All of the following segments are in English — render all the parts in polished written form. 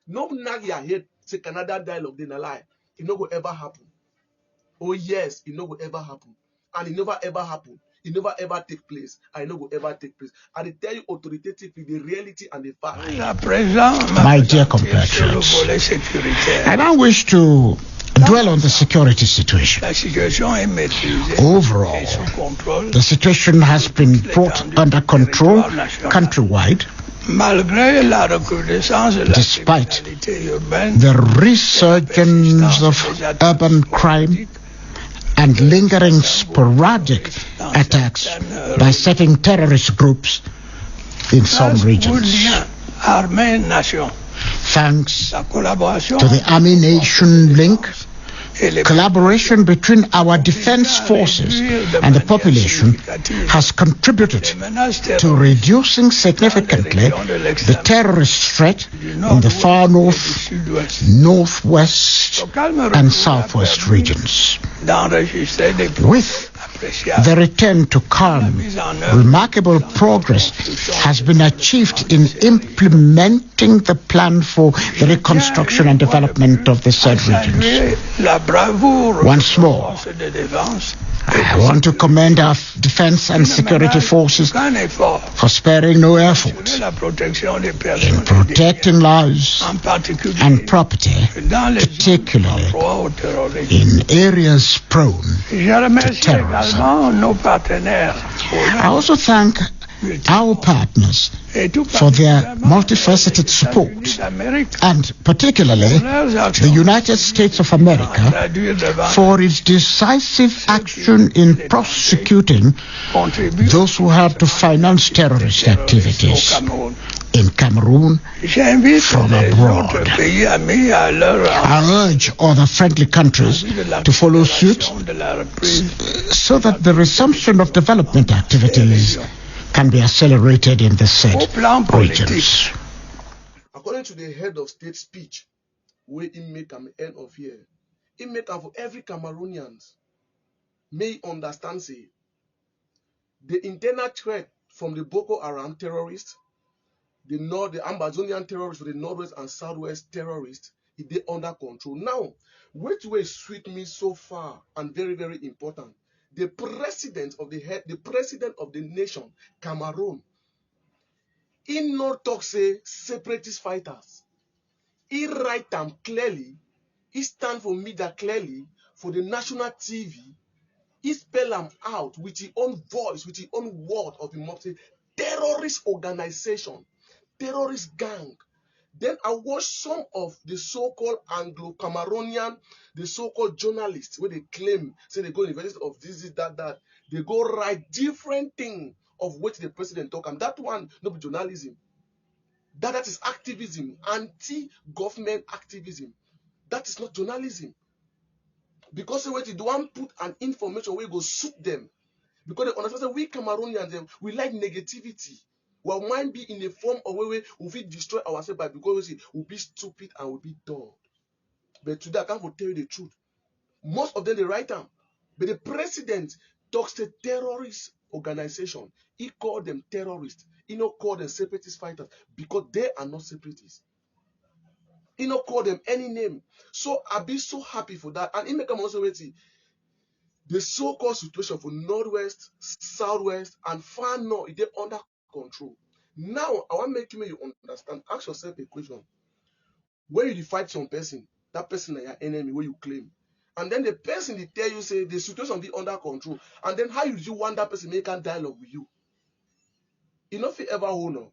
No nag your head say Canada dialogue then a lie. It no go ever happen. Oh yes, it no go ever happen. And it never ever happen. It never ever take place. And it no go ever take place. And they tell you authoritatively the reality and the fact. My dear compatriots, I don't wish to dwell on the security situation. Overall, the situation has been brought under control countrywide, despite the resurgence of urban crime and lingering sporadic attacks by certain terrorist groups in some regions. Thanks to the Army-Nation link, collaboration between our defense forces and the population has contributed to reducing significantly the terrorist threat in the far north, northwest, and southwest regions. With the return to calm, remarkable progress has been achieved in implementing the plan for the reconstruction and development of the said regions. Once more, I want to commend our defense and security forces for sparing no effort in protecting lives and property, particularly in areas prone to terrorism. I also thank our partners for their multifaceted support, and particularly the United States of America for its decisive action in prosecuting those who have to finance terrorist activities in Cameroon from abroad. I urge other friendly countries to follow suit so that the resumption of development activities can be accelerated in the said regions. According to the head of state speech, where he make am end of here, he make am for every Cameroonian may understand say the internal threat from the Boko Haram terrorists, the Amazonian terrorists, the northwest and southwest terrorists, they under control. Now, which way sweet me so far and very, very important. The president of the nation, Cameroon, he not talk say separatist fighters. He write them clearly. He stand for media clearly for the national TV. He spell them out with his own voice, with his own word of him say terrorist organization, terrorist gang. Then I watched some of the so-called Anglo-Cameroonian, the so-called journalists, where they claim, say they go to the university of this, that. They go write different thing of which the president talk. And that one, no be journalism. That is activism, anti-government activism. That is not journalism. Because when you don't put an information where you go suit them. Because they understand that we Cameroonians, we like negativity. Well, might be in the form of where we will destroy ourselves by because we'll be stupid and we'll be dumb. But today I can't tell you the truth. Most of them they write down. But the president talks to terrorist organization. He called them terrorists. He not call them separatist fighters because they are not separatists. He not call them any name. So I'll be so happy for that. And he make them also wait. The so-called situation for northwest, southwest, and far north is under control. Now, I want to make you understand. Ask yourself a question. When you fight some person, that person is your enemy, where you claim. And then the person they tell you, say, the situation be under control. And then how you want that person make a dialogue with you? You know if you ever hold on.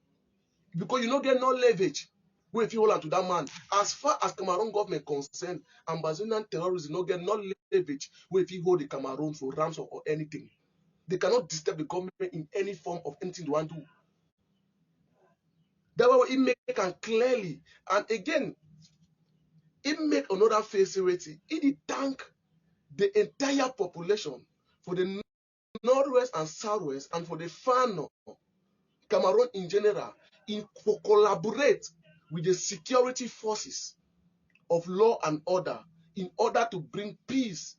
Because you don't get no leverage. Where if you hold on to that man, as far as Cameroon government concerned, Amazonian terrorists don't get no leverage where if you hold the Cameroon for ransom or anything. They cannot disturb the government in any form of anything they want to do. That's why it make it clearly. And again, it make another facility. It thank the entire population for the northwest and southwest and for the far north, Cameroon in general, in collaborate with the security forces of law and order in order to bring peace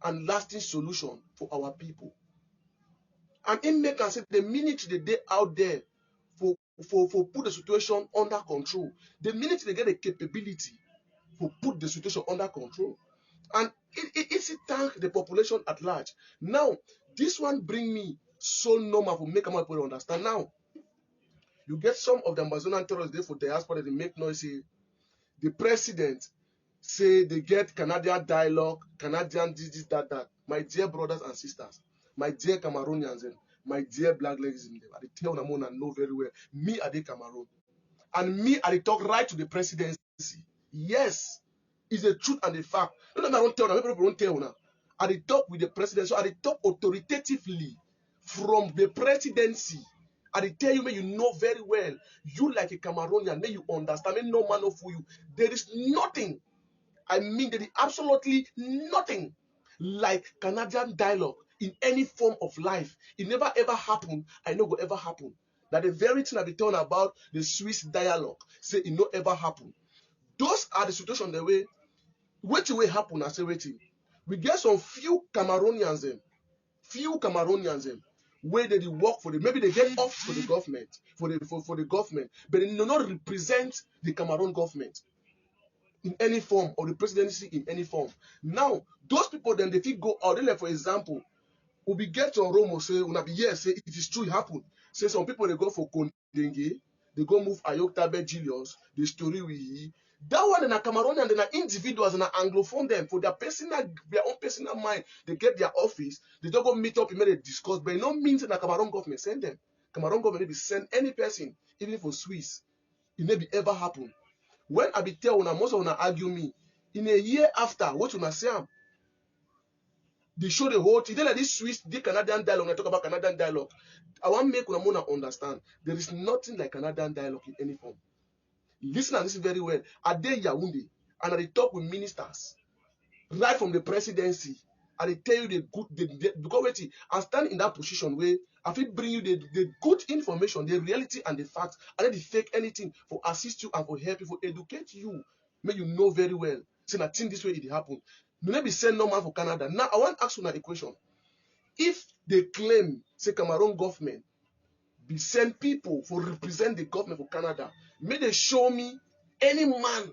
and lasting solution for our people. And it make us say the minute they out there for put the situation under control. The minute they get a capability to put the situation under control, and it's thank the population at large. Now, this one bring me so normal for make people understand. Now, you get some of the Amazonian terrorists there for diaspora, they make noise, say, the president say they get Canadian dialogue, Canadian this, that. My dear brothers and sisters, my dear Cameroonians, and my dear black ladies in them, I tell them and know very well, me are the Cameroon. And me, I talk right to the presidency. Yes, it's the truth and the fact. No, I don't tell them, people don't tell now. I talk with the president, so I talk authoritatively from the presidency. I tell you, may you know very well, you like a Cameroonian, may you understand, may no man know for you. There is nothing, I mean, there is absolutely nothing like Canadian dialogue in any form of life. It never ever happened. I know will ever happen. That the very thing I be talking about, the Swiss dialogue, say it no ever happen. Those are the situations the way, which will happen. I say waiting. We get some few Cameroonians where they work for the, maybe they get off for the government, for the government, but they do not represent the Cameroon government in any form, or the presidency in any form. Now, those people then they think go out. Then, like, for example, we get to Rome, say, una be yes, say it is true, it happened. Say some people they go for Kondenge, they go move Ayoktabe Julius, the story we hear. That one in a Cameroonian, then individuals and Anglophone them for their own personal mind. They get their office, they don't go meet up, and they discuss, but it no means that the Cameroon government send them. Cameroon government maybe send any person, even for Swiss. It may be ever happen. When I be tell una, most of una argue me, in a year after, what una say, they show the whole thing. They like this Swiss, the Canadian dialogue. When I talk about Canadian dialogue, I want to make una understand there is nothing like Canadian dialogue in any form. Listen and listen very well. I dey Yaoundé and I talk with ministers right from the presidency. And they tell you the good, because wait, I stand in that position where I feel bring you the good information, the reality and the facts, and then the fake anything for assist you and for help you, for educate you. May you know very well. So I think this way it happened. You may be sent no man for Canada. Now I want to ask you a question. If they claim, say Cameroon government, be send people for represent the government for Canada, may they show me any man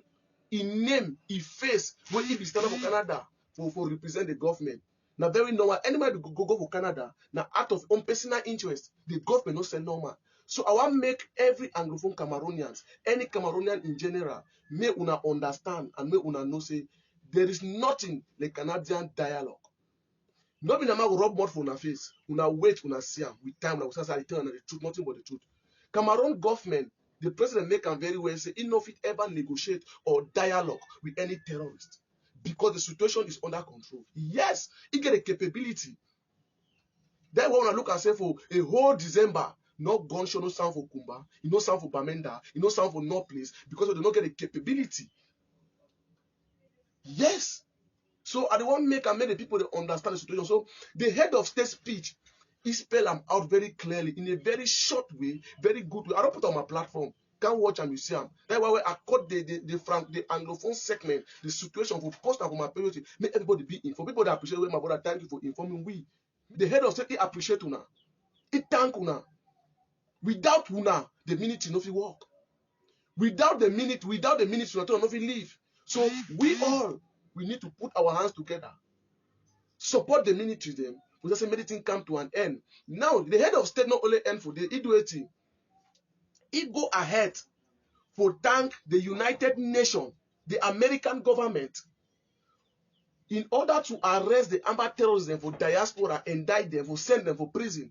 in name, in face, when he be standing for Canada for represent the government. Now very normal. Anybody go for Canada, now out of own personal interest, the government no send no man. So I want to make every Anglophone Cameroonians, any Cameroonian in general, may una understand and may una know say there is nothing like Canadian dialogue. Not be na go rub mud for una face. Una wait, una see am with time. Una will say tell the truth, nothing but the truth. Cameroon government, the president make am very well say he no fit ever negotiate or dialogue with any terrorist because the situation is under control. Yes, he get a capability. Then when I look and say for a whole December, no gunshot, no sound for Kumba, no sound for Bamenda, no sound for no place because they don't get a capability. Yes. So I don't want to make the people to understand the situation. So the head of state speech, he spell them out very clearly in a very short way, very good way. I don't put on my platform. Can't watch and you see them. That's why I cut the Anglophone segment, the situation for post and for my period, make everybody be informed. People that appreciate my brother, thank you for informing we. The head of state, he appreciate una. He thank una. Without una, the minute no fit work. Without the minute, no fit leave. So we need to put our hands together. Support the military them. We just say everything come to an end. Now, the head of state not only end for the he do it. He go ahead for thank the United Nations, the American government, in order to arrest the armed terrorists for diaspora, indict them, for send them for prison.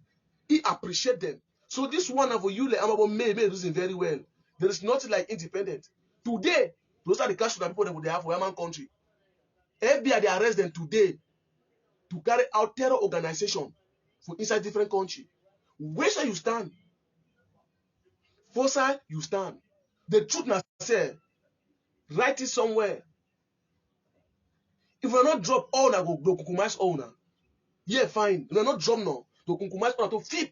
He appreciate them. So this one of you, like Amabo may reason very well. There is nothing like independent. Today, those are the cash people that they have for Yaman country. FBI they arrest them today to carry out terror organization for inside different country. Where shall you stand? For side you stand. The truth now say, write it somewhere. If we not drop all na go compromise all na, yeah fine. We not drop now to compromise all to flip.